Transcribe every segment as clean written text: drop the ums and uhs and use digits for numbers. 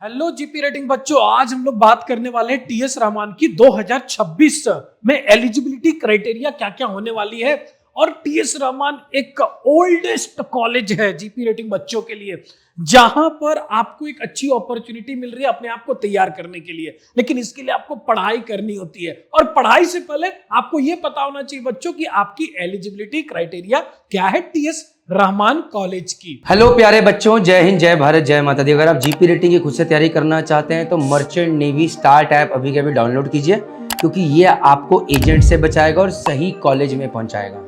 Hello GP rating बच्चों, आज हम लोग बात करने वाले हैं टीएस रहमान की 2026 में एलिजिबिलिटी क्राइटेरिया क्या क्या होने वाली है। और टीएस रहमान एक ओल्डेस्ट कॉलेज है जीपी रेटिंग बच्चों के लिए, जहां पर आपको एक अच्छी अपॉर्चुनिटी मिल रही है अपने आप को तैयार करने के लिए। लेकिन इसके लिए आपको पढ़ाई करनी होती है, और पढ़ाई से पहले आपको यह पता होना चाहिए बच्चों की आपकी एलिजिबिलिटी क्राइटेरिया क्या है टीएस रहमान कॉलेज की। हेलो प्यारे बच्चों, जय हिंद, जय भारत, जय माता दी। अगर आप जीपी रेटिंग की खुद से तैयारी करना चाहते हैं तो मर्चेंट नेवी स्टार्ट ऐप अभी के अभी डाउनलोड कीजिए, क्योंकि ये आपको एजेंट से बचाएगा और सही कॉलेज में पहुंचाएगा।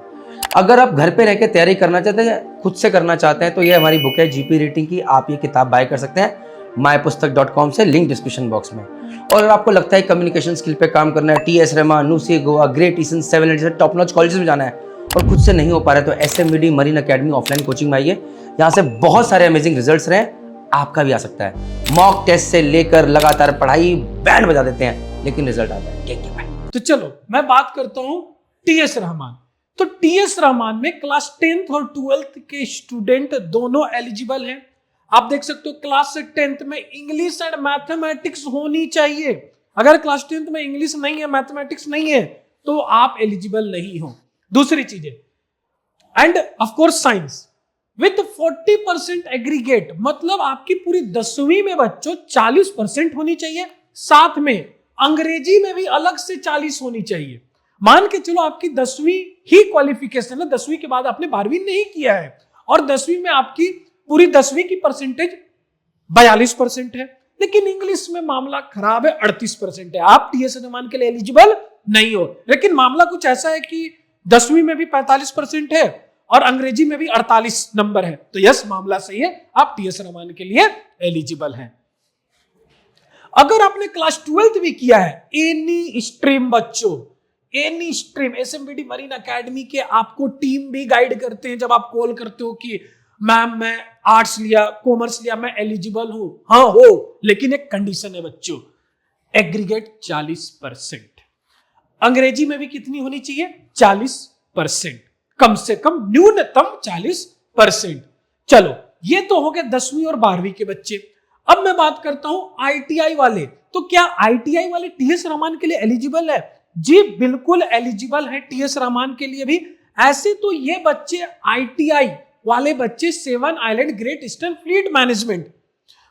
अगर आप घर पे रह के तैयारी करना चाहते हैं, खुद से करना चाहते हैं, तो ये हमारी बुक है जीपी रेटिंग की। आप ये किताब बाय कर सकते हैं mypustak.com से, लिंक डिस्क्रिप्शन बॉक्स में। और अगर आपको लगता है कम्युनिकेशन स्किल पे काम करना है, TS Rahman, Nusi Goa, Great Eastern, 7 जैसे टॉप नॉच कॉलेजेस में जाना है और खुद से नहीं हो पा रहा है, तो एसएमबीडी मरीन अकेडमी ऑफलाइन कोचिंग में आइए। यहाँ से बहुत सारे अमेजिंग रिजल्ट्स रहे, आपका भी आ सकता है। मॉक टेस्ट से लेकर लगातार पढ़ाई बैंड बजा देते हैं, लेकिन रिजल्ट आता है। Take care. तो चलो मैं बात करता हूं टीएस रहमान। तो टीएस रहमान में क्लास 10th और 12th के स्टूडेंट दोनों एलिजिबल हैं। आप देख सकते हो क्लास 10th में इंग्लिश एंड मैथमेटिक्स होनी चाहिए। अगर क्लास 10th में इंग्लिश नहीं है, मैथमेटिक्स नहीं है, तो आप एलिजिबल नहीं हो। दूसरी चीजें, end of course science with 40% aggregate, मतलब आपकी पूरी 10वीं में बच्चों 40% होनी चाहिए। साथ में अंग्रेजी में भी अलग से 40 होनी चाहिए। मान के चलो आपकी 10वीं ही क्वालिफिकेशन है, 10वीं के बाद आपने 12वीं नहीं किया है, और 10वीं में आपकी पूरी 10वीं की परसेंटेज 42% है, लेकिन इंग्लिश में मामला खराब है, 38% है। आप टीएस रहमान के लिए एलिजिबल नहीं हो। लेकिन मामला कुछ ऐसा है कि 10वीं में भी 45% है और अंग्रेजी में भी 48 नंबर है, तो यस मामला सही है, आप टीएस रहमान के लिए एलिजिबल हैं। अगर आपने क्लास 12th भी किया है, एनी स्ट्रीम बच्चों, एनी स्ट्रीम, एसएमबीडी मरीन अकेडमी के आपको टीम भी गाइड करते हैं। जब आप कॉल करते हो कि मैम मैं आर्ट्स लिया, कॉमर्स लिया, मैं एलिजिबल हूं, हाँ हो, लेकिन एक कंडीशन है बच्चों, एग्रीगेट 40%। अंग्रेजी में भी कितनी होनी चाहिए? 40%, कम से कम न्यूनतम 40%। चलो ये तो हो गए 10वीं और 12वीं के बच्चे। अब मैं बात करता हूं आईटीआई वाले। तो क्या आईटीआई वाले टीएस रहमान के लिए एलिजिबल है? जी बिल्कुल एलिजिबल है टीएस रहमान के लिए भी। ऐसे तो ये बच्चे आईटीआई वाले बच्चे 7 island great eastern fleet management,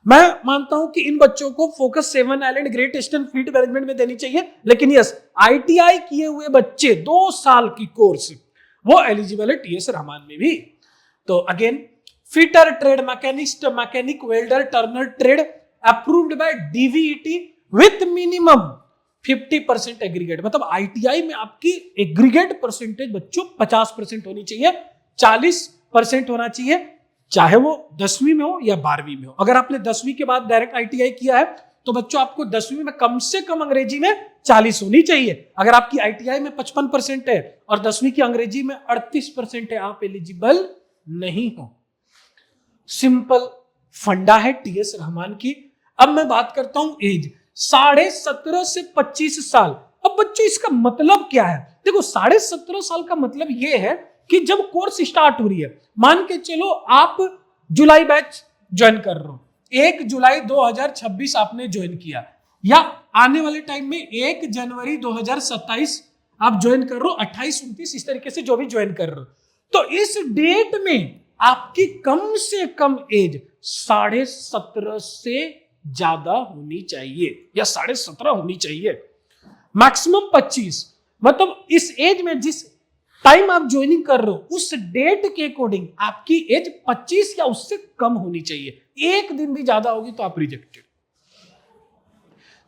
मैं मानता हूं कि इन बच्चों को focus 7 island great eastern fleet management में देनी चाहिए। लेकिन यस, आईटीआई किए हुए बच्चे 2 साल की कोर्स, वो एलिजिबल है टीएस रहमान में भी। तो again, fitter trade, machinist, mechanic, welder, turner trade approved by DVET with minimum 50% aggregate, मतलब आईटीआई में आपकी एग्रीगेट परसेंटेज बच्चों 50% होनी चाहिए, 40% होना चाहिए, चाहे वो 10वीं में हो या 12वीं में हो। अगर आपने 10वीं के बाद डायरेक्ट आईटीआई किया है तो बच्चों आपको 10वीं में कम से कम अंग्रेजी में 40 होनी चाहिए। अगर आपकी आईटीआई में 55% है और 10वीं की अंग्रेजी में 38% है, आप एलिजिबल नहीं हो। सिंपल फंडा है टीएस रहमान की। अब मैं बात करता हूं एज, 17.5 से 25 साल। अब बच्चों इसका मतलब क्या है? देखो 17.5 साल का मतलब यह है कि जब कोर्स स्टार्ट हो रही है, मान के चलो आप जुलाई बैच ज्वाइन कर रहे हो, 1 जुलाई 2026 आपने ज्वाइन किया, या आने वाले टाइम में 1 जनवरी 2027 आप ज्वाइन कर रहे हो, 28, 29 इस तरीके से जो भी ज्वाइन कर रहे हो, तो इस डेट में आपकी कम से कम एज 17.5 से ज्यादा होनी चाहिए, या 17.5 होनी चाहिए, मैक्सिमम 25। मतलब इस एज में जिस टाइम आप ज्वाइनिंग कर रहे हो उस डेट के अकॉर्डिंग आपकी एज 25 या उससे कम होनी चाहिए। एक दिन भी ज्यादा होगी तो आप रिजेक्टेड।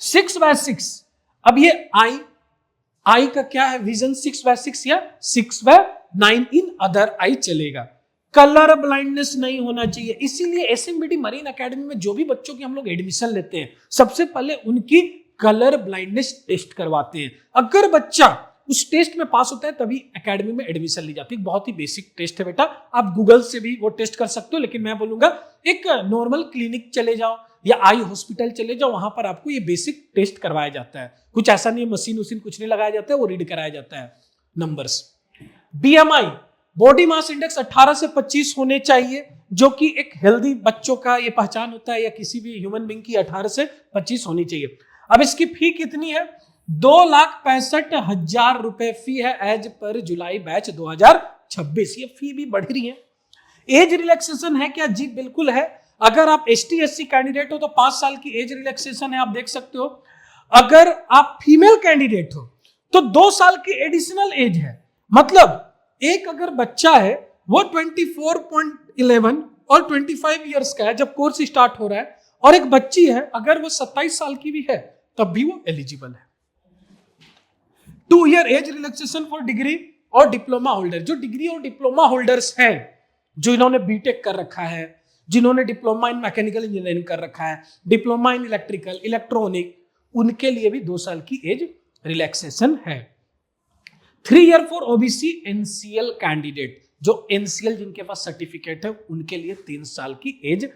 6/6, अब ये आई का क्या है विजन? 6/6 या 6/9 इन अदर आई चलेगा। कलर ब्लाइंडनेस नहीं होना चाहिए, इसीलिए एसएमबीडी मरीन एकेडमी में जो भी बच्चों की हम लोग एडमिशन लेते हैं, सबसे पहले उनकी कलर ब्लाइंडनेस टेस्ट करवाते हैं। अगर बच्चा उस टेस्ट में पास होता है तभी एकेडमी में एडमिशन ली जाती है। बहुत ही बेसिक टेस्ट है बेटा, आप गूगल से भी वो टेस्ट कर सकते हो, लेकिन मैं बोलूंगा एक नॉर्मल क्लिनिक चले जाओ या आई हॉस्पिटल चले जाओ, वहां पर आपको ये बेसिक टेस्ट करवाया जाता है। कुछ ऐसा नहीं, मशीन उसीन कुछ नहीं लगाया जाता है, वो रीड कराया जाता है numbers. BMI, body mass index 18 से 25 होने चाहिए, जो कि एक हेल्दी बच्चों का ये पहचान होता है, या किसी भी ह्यूमन बीइंग की 18 से 25 होनी चाहिए। अब इसकी फी कितनी है? 2,65,000 रुपए फी है एज पर जुलाई बैच 2026। ये फी भी बढ़ रही है। एज रिलैक्सेशन है क्या? जी बिल्कुल है। अगर आप ST SC कैंडिडेट हो तो 5 साल की एज रिलैक्सेशन है, आप देख सकते हो। अगर आप फीमेल कैंडिडेट हो तो 2 साल की एडिशनल एज है। मतलब एक अगर बच्चा है वो 24.11 और 25 इयर्स का है जब कोर्स स्टार्ट हो रहा है, और एक बच्ची है अगर वो 27 साल की भी है तब भी वो एलिजिबल है। 2 year age relaxation for degree और डिप्लोमा होल्डर। जो डिग्री और डिप्लोमा होल्डर्स हैं, जो इन्होंने बीटेक कर रखा है, जिन्होंने डिप्लोमा इन मैकेनिकल इंजीनियरिंग कर रखा है, डिप्लोमा इन इलेक्ट्रिकल, इलेक्ट्रॉनिक, उनके लिए भी 2 साल की एज रिलैक्सेशन है। 3 year for OBC NCL candidate, जो NCL जिनके पास सर्टिफिकेट है उनके लिए 3 साल की एज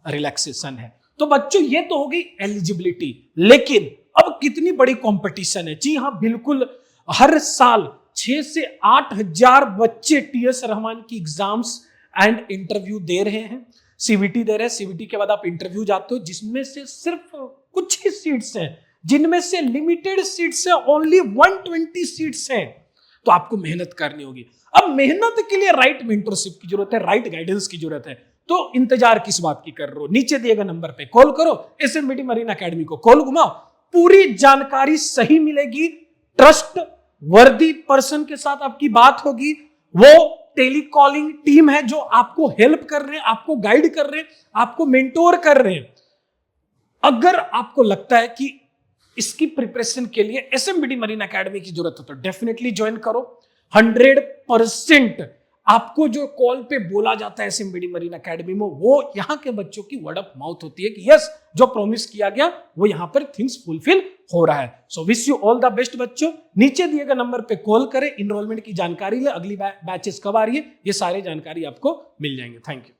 रिलैक्सेशन है। तो बच्चों ये तो हो गई एलिजिबिलिटी, लेकिन अब कितनी बड़ी कंपटीशन है। जी हाँ बिल्कुल, हर साल 6 से 8 हजार बच्चे TS रहमान की एग्जाम्स एंड इंटरव्यू दे रहे हैं, CVT दे रहे हैं। CVT के बाद आप इंटरव्यू जाते हो, जिसमें से सिर्फ कुछ ही सीट्स हैं, जिनमें से लिमिटेड सीट्स है, ओनली 120 सीट्स हैं। तो आपको मेहनत करनी होगी। अब मेहनत के लिए राइट मेंटरशिप की जरूरत है, राइट गाइडेंस की जरूरत है। तो इंतजार किस बात की कर रहे हो? नीचे दिए गए नंबर पे कॉल करो, SMBD मरीन एकेडमी को कॉल घुमाओ, पूरी जानकारी सही मिलेगी। ट्रस्ट वर्दी पर्सन के साथ आपकी बात होगी, वो टेलीकॉलिंग टीम है जो आपको हेल्प कर रहे हैं, आपको गाइड कर रहे हैं, आपको मेंटोर कर रहे हैं। अगर आपको लगता है कि इसकी प्रिपरेशन के लिए SMBD मरीन एकेडमी की जरूरत है तो डेफिनेटली ज्वाइन करो। 100% आपको जो कॉल पे बोला जाता है SMBD मरीन एकेडमी में, वो यहाँ के बच्चों की वर्ड ऑफ माउथ होती है कि यस, जो प्रॉमिस किया गया वो यहाँ पर थिंग्स फुलफिल हो रहा है। So wish you all the best बच्चों। नीचे दिए गए नंबर पे कॉल करें, इनरोलमेंट की जानकारी ले, अगली बैचेस कब आ रही है ये सारी जानकारी आपको मिल जाएंगे। Thank you.